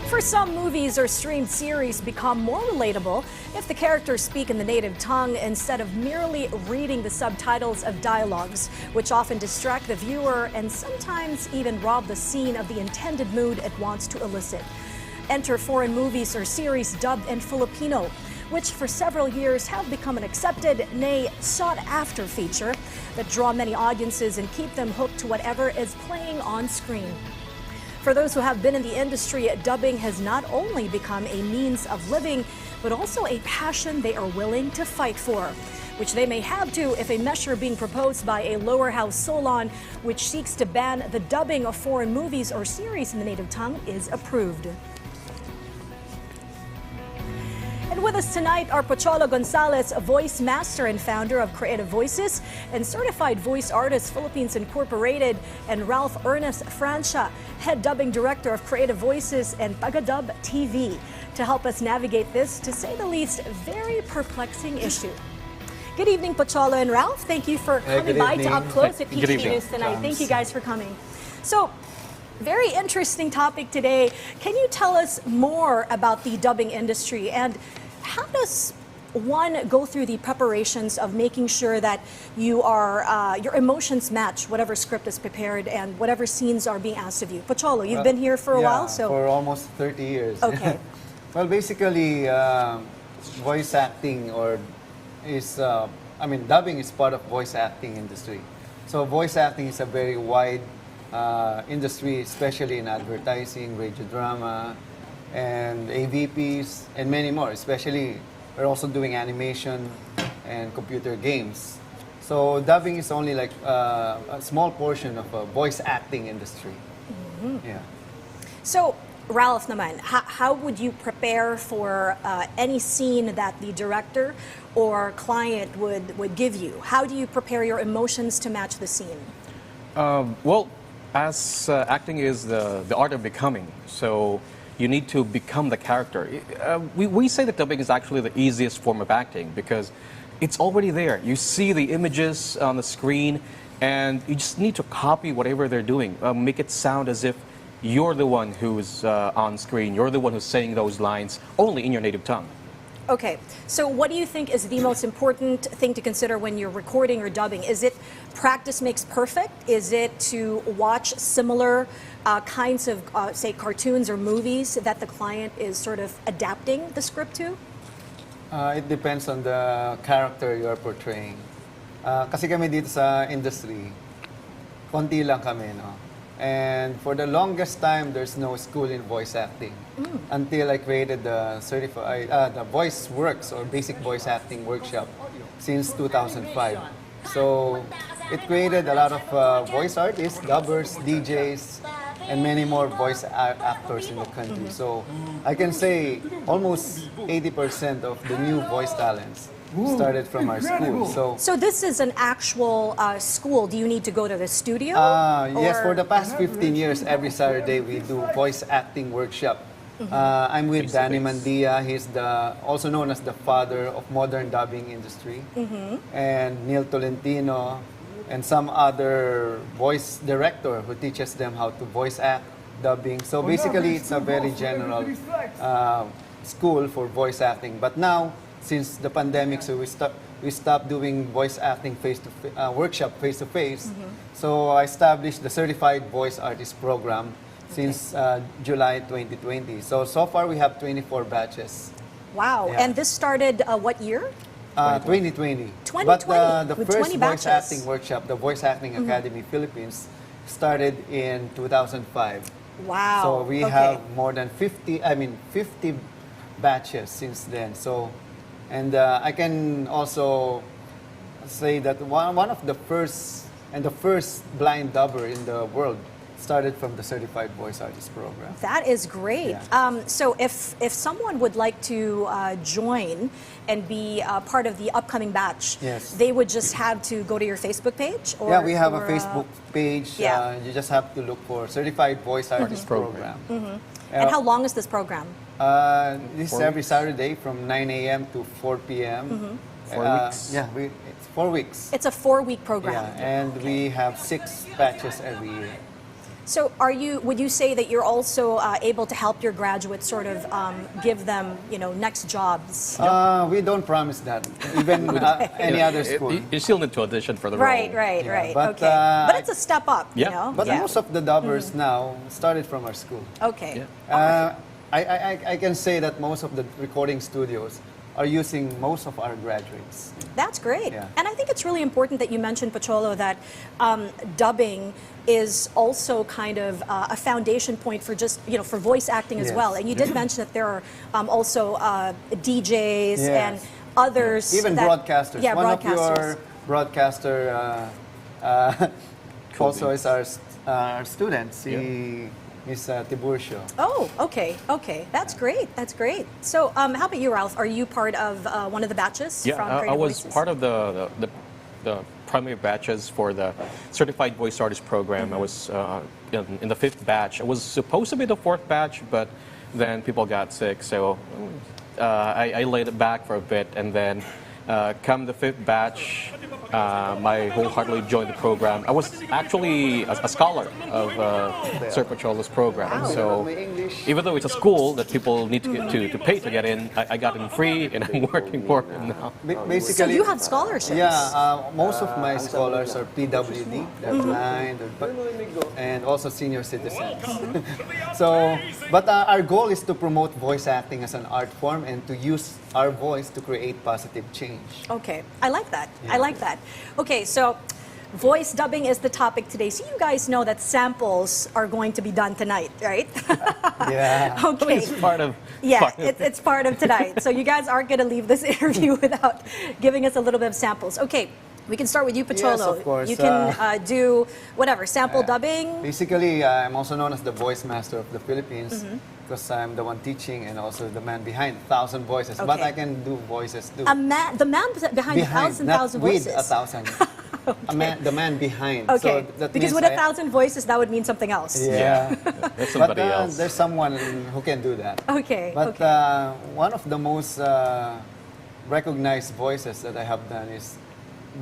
For some, movies or streamed series become more relatable if the characters speak in the native tongue instead of merely reading the subtitles of dialogues, which often distract the viewer and sometimes even rob the scene of the intended mood it wants to elicit. Enter foreign movies or series dubbed in Filipino, which for several years have become an accepted, nay, sought-after feature that draw many audiences and keep them hooked to whatever is playing on screen. For those who have been in the industry, dubbing has not only become a means of living, but also a passion they are willing to fight for, which they may have to if a measure being proposed by a lower house Solon, which seeks to ban the dubbing of foreign movies or series in the native tongue, is approved. And with us tonight are Pocholo Gonzalez, a voice master and founder of CreatiVoices and Certified Voice Artists Philippines Incorporated, and Ralph Ernest Francia, head dubbing director of CreatiVoices and TagaDubb TV, to help us navigate this, to say the least, very perplexing issue. Good evening, Pocholo and Ralph. Thank you for coming by to Up Close at PTV News tonight. Thank you guys for coming. So, very interesting topic today. Can you tell us more about the dubbing industry, and how does one go through the preparations of making sure that you are your emotions match whatever script is prepared and whatever scenes are being asked of you? Pocholo, you've been here for a while, so for almost 30 years. Okay. Well, basically, voice acting dubbing is part of voice acting industry. So voice acting is a very wide industry, especially in advertising, radio drama, and AVPs, and many more. Especially, we're also doing animation and computer games. So dubbing is only like a small portion of a voice acting industry. Mm-hmm. Yeah. So, Ralph naman, how would you prepare for any scene that the director or client would give you? How do you prepare your emotions to match the scene? Well, as acting is the art of becoming, so you need to become the character. We say that dubbing is actually the easiest form of acting because it's already there. You see the images on the screen and you just need to copy whatever they're doing. Make it sound as if you're the one who's on screen. You're the one who's saying those lines only in your native tongue. Okay, so what do you think is the most important thing to consider when you're recording or dubbing? Is it practice makes perfect? Is it to watch similar kinds of, say, cartoons or movies that the client is sort of adapting the script to? It depends on the character you are portraying. Kasi kami dito sa industry, konti lang kami, no? And for the longest time, there's no school in voice acting until I created the the Voice Works or Basic Voice Acting Workshop since 2005. So it created a lot of voice artists, dubbers, DJs, and many more voice actors in the country. So I can say almost 80% of the new voice talents started from our school. So this is an actual school. Do you need to go to the studio? Yes, for the past 15 years, every Saturday we do voice acting workshop. I'm with Danny Mandia. He's also known as the father of modern dubbing industry. And Neil Tolentino and some other voice director who teaches them how to voice act, dubbing. So basically, it's a very general school for voice acting. But now, since the pandemic, so we stopped doing voice acting workshop face-to-face. So I established the Certified Voice Artist Program since July 2020. So far we have 24 batches. Wow, Yeah. and this started what year? 2020. 2020, But the with first 20 voice batches. acting workshop, the Voice Acting Academy Philippines, started in 2005. Wow. So we okay. have more than 50 batches since then. And I can also say that one of the first blind dubber in the world started from the Certified Voice Artist Program. That is great. Yeah. So if someone would like to join and be part of the upcoming batch, Yes. they would just have to go to your Facebook page? Or, Yeah, we have a Facebook page. Yeah. You just have to look for Certified Voice Artist Program. And how long is this program? This is every Saturday from 9 a.m. to 4 p.m. 4 weeks. Yeah, it's 4 weeks. It's a 4-week program. Yeah, and we have 6 batches every year. So would you say that you're also able to help your graduates sort of give them, next jobs? We don't promise that, even any other school. You still need to audition for the role. Right. But, okay. But it's a step up, Yeah. you know? But most of the dubbers now started from our school. Okay. Yeah. I can say that most of the recording studios are using most of our graduates. That's great. Yeah. And I think it's really important that you mentioned, Pocholo, that dubbing is also kind of a foundation point for just, for voice acting as Yes. well. And you did mention that there are also DJs Yes. and others. Even broadcasters. Yeah, One broadcasters. of your broadcaster also is our student, Miss Tiburcio. Oh, okay. That's great. So, how about you, Ralph? Are you part of one of the batches Yeah, from I was CreatiVoices? part of the primary batches for the Certified Voice Artist program. I was in the 5th batch. I was supposed to be the 4th batch, but then people got sick, so I laid it back for a bit, and then come the 5th batch, I wholeheartedly joined the program. I was actually a scholar of Sir Pocholo's program, so even though it's a school that people need to pay to get in, I got in free, and I'm working for it now. Basically, So you have scholarships? Yeah, most of my scholars are PWD, they're blind, and also senior citizens. But our goal is to promote voice acting as an art form and to use our voice to create positive change. Okay, I like that. I like that. Okay, so voice dubbing is the topic today. So you guys know that samples are going to be done tonight, right? Yeah. Okay. It's part of It's part of tonight. So you guys aren't going to leave this interview without giving us a little bit of samples. Okay, we can start with you, Pocholo. Yes, of course. You can do whatever, sample dubbing. Basically, I'm also known as the VoiceMaster of the Philippines because I'm the one teaching and also the man behind 1,000 voices. But Okay. I can do voices too. The man behind not 1,000 with voices. 1,000. The man behind. Okay, So that because means with 1,000 voices, that would mean something else. Yeah. That's But somebody else. there's someone who can do that. Okay. But okay. one of the most recognized voices that I have done is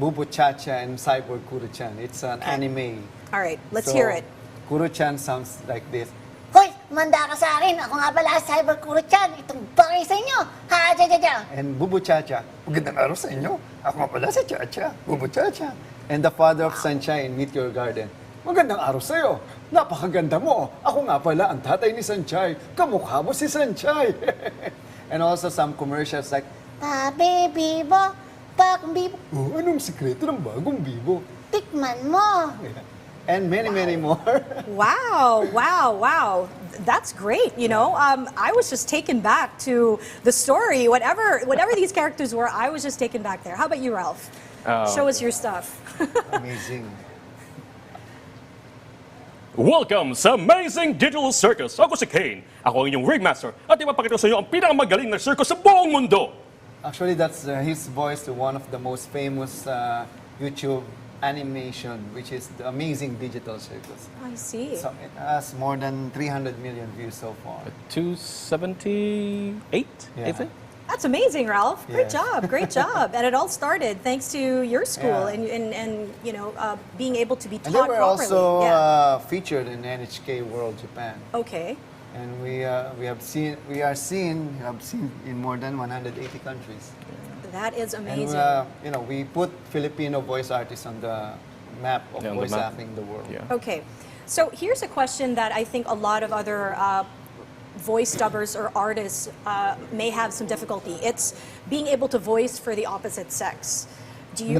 Bubu Chacha and Cyborg Kuro-chan. It's an anime. All right, let's So, hear it. Kuro-chan sounds like this. Hoy, manda ka sa akin. Ako nga pala, Cyber Kuro-chan. Itong bagay sa inyo. Ha, ja. And Bubu Chacha, magandang araw sa inyo. Ako nga pala si Chacha, Bubu Chacha. And the father of Sunshine, Meteor Garden. Magandang araw sa iyo. Napakaganda mo. Ako nga pala ang tatay ni Sanchay. Kamukha mo si Sanchay. And also some commercials like, Tabi, bibo. Bakong bibo. oh, anong sikreto ng bagong bibo? Tikman mo. And many more. Wow. That's great. I was just taken back to the story. Whatever these characters were, I was just taken back there. How about you, Ralph? Show us your stuff. Amazing. Welcome sa Amazing Digital Circus! Ako si Kane. Ako ang inyong ringmaster at ipapakita sa inyo ang pinakamagaling na circus sa buong mundo! Actually, that's his voice to one of the most famous YouTube animation, which is the Amazing Digital Circus. I see. So it has more than 300 million views so far. 278, I Yeah. think. That's amazing, Ralph. Great Yes. Great job. And it all started thanks to your school Yeah. and being able to be And taught they were properly. also Yeah. featured in NHK World Japan. Okay. And we are seen in more than 180 countries. That is And amazing. we put Filipino voice artists on the map of Yeah, on the voice map. acting in the world. Yeah. Okay. So here's a question that I think a lot of other voice dubbers or artists may have some difficulty. It's being able to voice for the opposite sex. Do you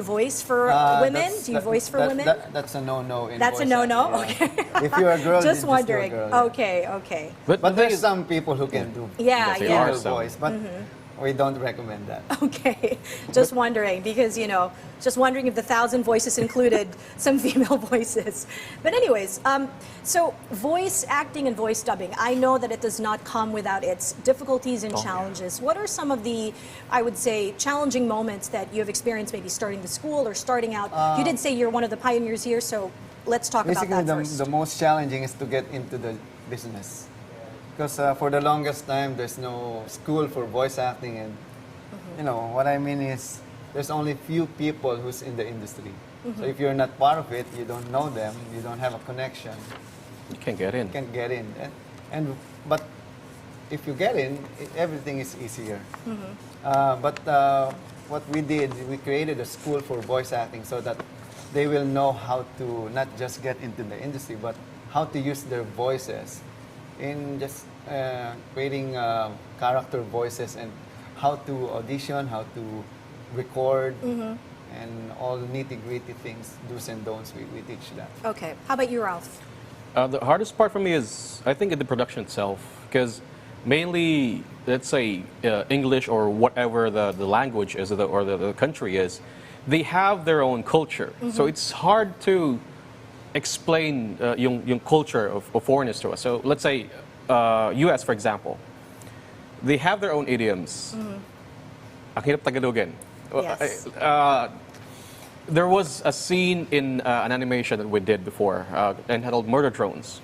voice for women? Do you voice for women? That's a no-no. That's a voice no-no? acting, yeah. Okay. If you're a girl, Just then wondering. Just do a girl. Okay. But there's some people who can do Yeah, There yeah. are female some. voice, but we don't recommend that. Okay, just wondering because just wondering if the 1,000 voices included some female voices. But anyways, so voice acting and voice dubbing, I know that it does not come without its difficulties and challenges. What are some of the, I would say, challenging moments that you have experienced maybe starting the school or starting out? You did say you're one of the pioneers here, so let's talk about Basically, that first. the most challenging is to get into the business. Because for the longest time, there's no school for voice acting, and what I mean is there's only few people who's in the industry. So if you're not part of it, you don't know them, you don't have a connection, You can't get in. you can't get in. But if you get in, everything is easier. But what we did, we created a school for voice acting so that they will know how to not just get into the industry, but how to use their voices in just creating character voices and how to audition, how to record, and all nitty-gritty things, do's and don'ts, we teach that. Okay. How about you, Ralph? The hardest part for me is, I think, in the production itself, because mainly, let's say, English or whatever the language is or the country is, they have their own culture. So it's hard to explain yung culture of foreigners to us. So let's say, US, for example, they have their own idioms. Ang hirap Tagalogin. Yes. There was a scene in an animation that we did before entitled Murder Drones.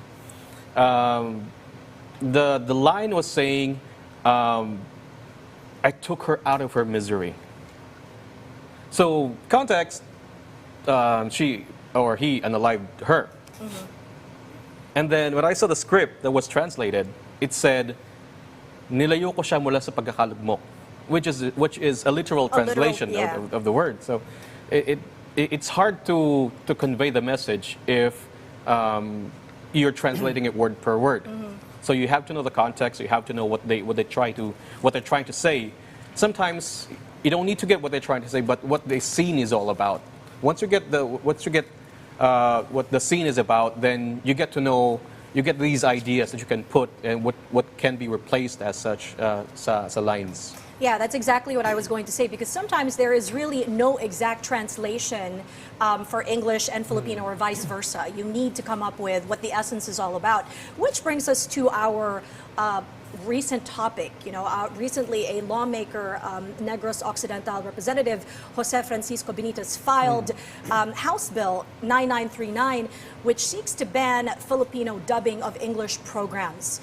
The line was saying, I took her out of her misery. So context, she or he unalived her. And then when I saw the script that was translated, it said, nilayo ko siya mula sa pagkakalugmok, which is a literal translation yeah. of the word. So it's hard to convey the message if you're translating it word per word. So you have to know the context. You have to know what they're trying to say. Sometimes you don't need to get what they're trying to say, but what the scene is all about. Once you get what the scene is about, then you get to know. You get these ideas that you can put and what can be replaced as such sa lines. Yeah, that's exactly what I was going to say, because sometimes there is really no exact translation for English and Filipino or vice versa. You need to come up with what the essence is all about, which brings us to our recent topic. Recently a lawmaker, Negros Occidental Representative Jose Francisco Benitez, filed House Bill 9939, which seeks to ban Filipino dubbing of English programs.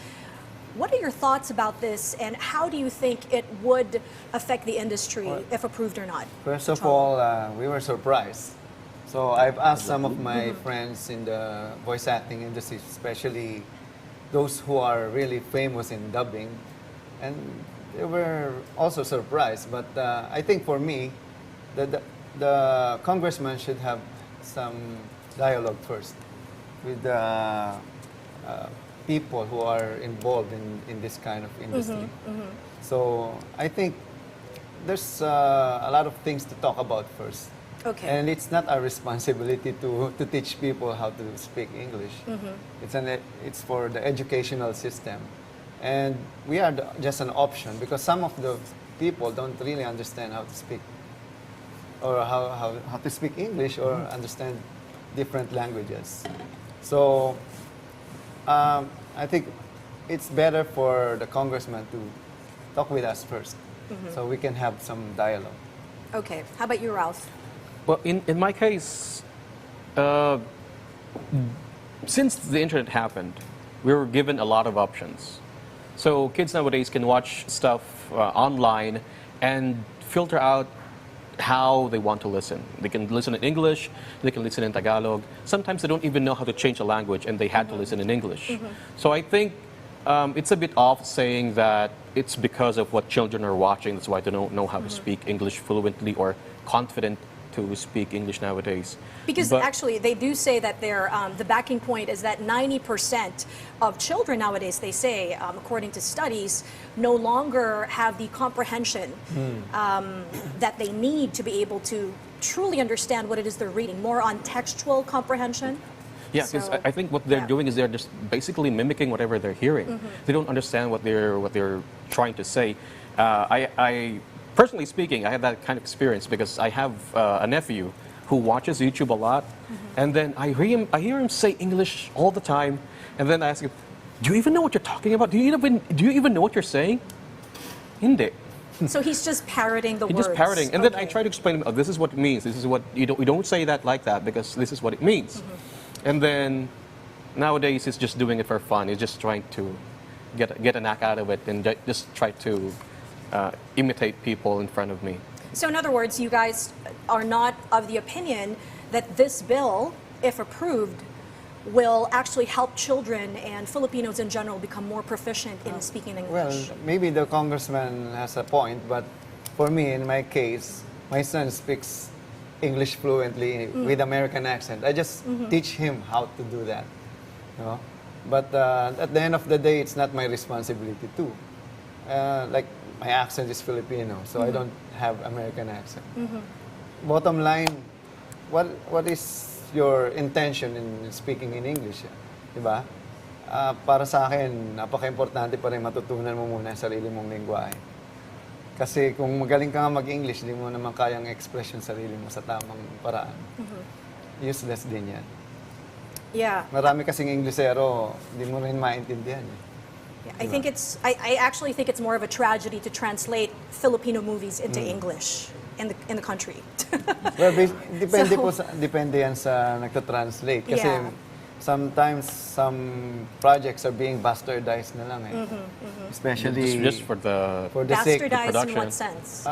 What are your thoughts about this, and how do you think it would affect the industry if approved or not? First of all, we were surprised. So I've asked some of my friends in the voice acting industry, especially those who are really famous in dubbing, and they were also surprised. But I think for me, the congressman should have some dialogue first with the people who are involved in this kind of industry. So I think there's a lot of things to talk about first. Okay. And it's not our responsibility to teach people how to speak English. It's for the educational system. And we are just an option, because some of the people don't really understand how to speak, or how to speak English or understand different languages. So I think it's better for the congressman to talk with us first, so we can have some dialogue. Okay. How about you, Ralph? Well, in my case, since the internet happened, we were given a lot of options. So kids nowadays can watch stuff online and filter out how they want to listen. They can listen in English, they can listen in Tagalog. Sometimes they don't even know how to change a language, and they had to listen in English. So I think it's a bit off saying that it's because of what children are watching. That's why they don't know how to speak English fluently or confident to speak English nowadays. Because actually, they do say that the backing point is that 90% of children nowadays, they say, according to studies, no longer have the comprehension that they need to be able to truly understand what it is they're reading, more on textual comprehension. Yeah, because So, I think what they're doing is they're just basically mimicking whatever they're hearing. They don't understand what they're trying to say. I personally speaking, I have that kind of experience because I have a nephew who watches YouTube a lot, and then I hear him say English all the time, and then I ask him, "Do you even know what you're talking about? Do you even know what you're saying?" Hindi. So he's just parroting the He's words. just parroting, and then I try to explain to him, "Oh, this is what it means. This is what we don't say that like that because this is what it means." And then nowadays he's just doing it for fun. He's just trying to get a knack out of it and just try to imitate people in front of me. So in other words, you guys are not of the opinion that this bill, if approved, will actually help children and Filipinos in general become more proficient in speaking Well, English? maybe the congressman has a point, but for me, in my case, my son speaks English fluently with American accent. I just teach him how to do that. You know? But at the end of the day, it's not my responsibility too. Like, my accent is Filipino, so I don't have American accent. Bottom line, what is your intention in speaking in English? Diba? Para sa akin, napaka-importante pa rin matutunan mo muna yung sarili mong lingwahe. Kasi kung magaling ka nga mag-English, di mo naman kayang express yung sarili mo sa tamang paraan. Useless din yan. Yeah. Marami kasing Inglesero, di mo rin maintindihan. Yeah, I think I actually think it's more of a tragedy to translate Filipino movies into English in the country. Well, depende yan sa nagta-translate. Kasi Yeah. sometimes some projects are being bastardized na lang eh. Especially Just for the sake Bastardized in production. what sense?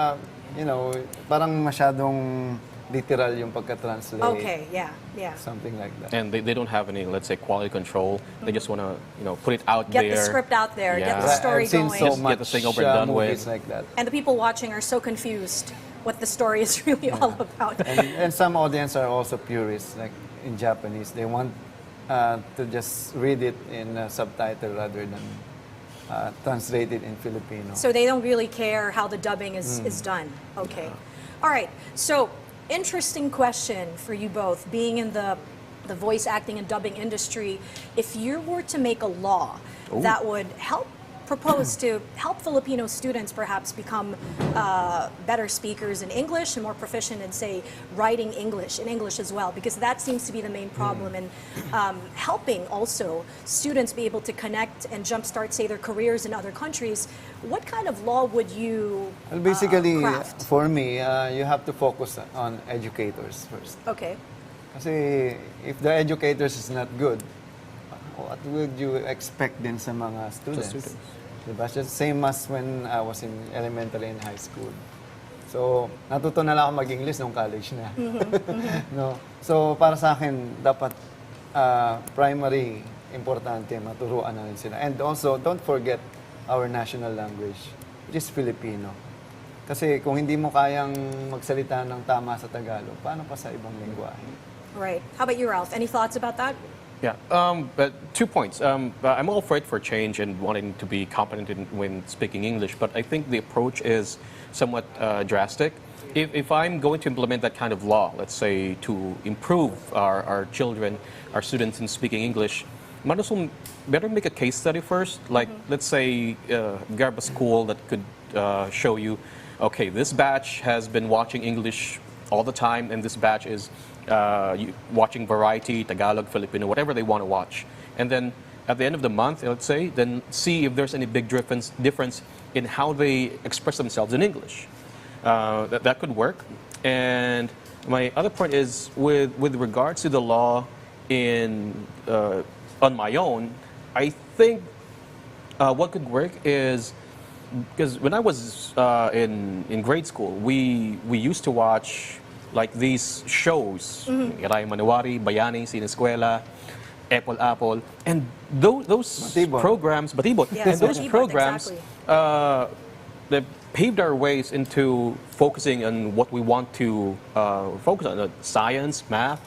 you know, parang masyadong literal yung pagka-translate. Okay, yeah. Something like that. And they don't have any, let's say, quality control. They just want to, put it out Get there. the script out there, get Yeah. the story I've seen going. so Just much get the thing over and done with. movies like that. And the people watching are so confused what the story is really all about. And some audience are also purists, like in Japanese. They want to just read it in a subtitle rather than translate it in Filipino. So they don't really care how the dubbing is done. Okay. All right. So, interesting question for you both. Being in the voice acting and dubbing industry, if you were to make a law that would propose to help Filipino students perhaps become better speakers in English and more proficient in, say, writing English, in English as well, because that seems to be the main problem in helping also students be able to connect and jumpstart, say, their careers in other countries. What kind of law would you Well, basically, craft? for me, you have to focus on educators first. Okay. Kasi if the educators is not good, what would you expect din sa mga students? Diba? Just same as when I was in elementary and high school. So, natuto na lang ako mag-English nung college na. No? So, para sa akin, dapat primary, importante, maturuan na rin sila. And also, don't forget our national language, which is Filipino. Kasi kung hindi mo kayang magsalita ng tama sa Tagalog, paano pa sa ibang lingwahe? Right. How about you, Ralph? Any thoughts about that? Yeah, but 2 points. I'm all for it for change and wanting to be competent when speaking English, but I think the approach is somewhat drastic. If I'm going to implement that kind of law, let's say to improve our children, our students in speaking English, might as well better make a case study first. Like, let's say, grab a school that could show you, okay, this batch has been watching English all the time, and this batch is watching variety, Tagalog, Filipino, whatever they want to watch. And then at the end of the month, let's say, then see if there's any big difference in how they express themselves in English. That could work. And my other point is with regards to the law on my own, I think what could work is, because when I was in grade school, we used to watch like these shows, Yaray Maniwari, Bayani, Sineskwela, Apple, and those Batibot. programs, Batibot, Yes, and those Batibot, programs, exactly. they paved our ways into focusing on what we want to focus on: science, math,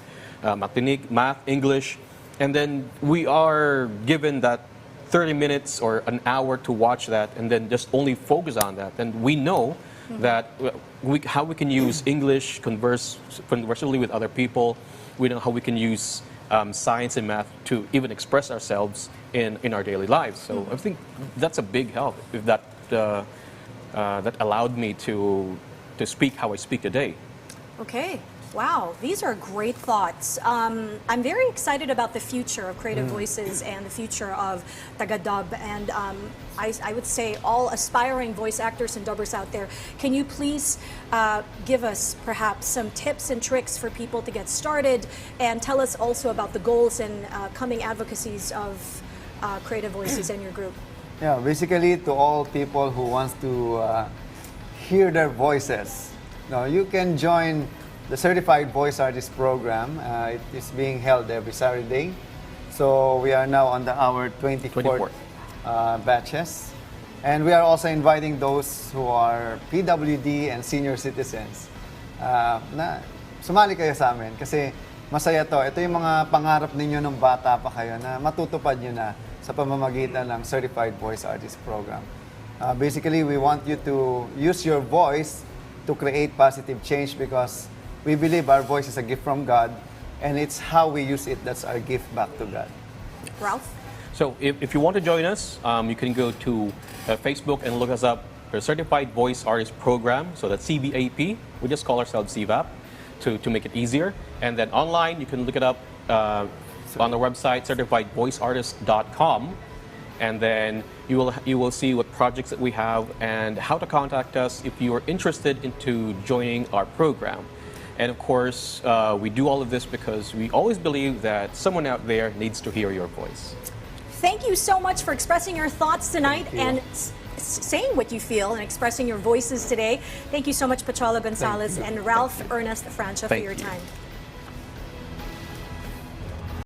math, English, and then we are given that 30 minutes or an hour to watch that, and then just only focus on that. And we know that how we can use English conversely with other people. We know how we can use science and math to even express ourselves in our daily lives. So I think that's a big help if that allowed me to speak how I speak today. Okay. Wow, these are great thoughts. I'm very excited about the future of Creative Voices and the future of TagaDubb, and I would say all aspiring voice actors and dubbers out there, can you please give us perhaps some tips and tricks for people to get started, and tell us also about the goals and coming advocacies of Creative Voices and your group? Yeah, basically to all people who wants to hear their voices, you can join the Certified Voice Artist Program. It is being held every Saturday. So we are now on our 24th batches. And we are also inviting those who are PWD and senior citizens na sumali kayo sa amin kasi masaya to. Ito yung mga pangarap ninyo nung bata pa kayo na matutupad nyo na sa pamamagitan ng Certified Voice Artist Program. Basically, we want you to use your voice to create positive change because we believe our voice is a gift from God and it's how we use it that's our gift back to God. Ralph? So if you want to join us, you can go to Facebook and look us up, the Certified Voice Artist Program, so that's CVAP. We just call ourselves CVAP to make it easier. And then online, you can look it up on the website, certifiedvoiceartist.com. And then you will see what projects that we have and how to contact us if you are interested into joining our program. And of course, we do all of this because we always believe that someone out there needs to hear your voice. Thank you so much for expressing your thoughts tonight and saying what you feel and expressing your voices today. Thank you so much, Pocholo Gonzalez and Ralph Ernest Francia, for your time.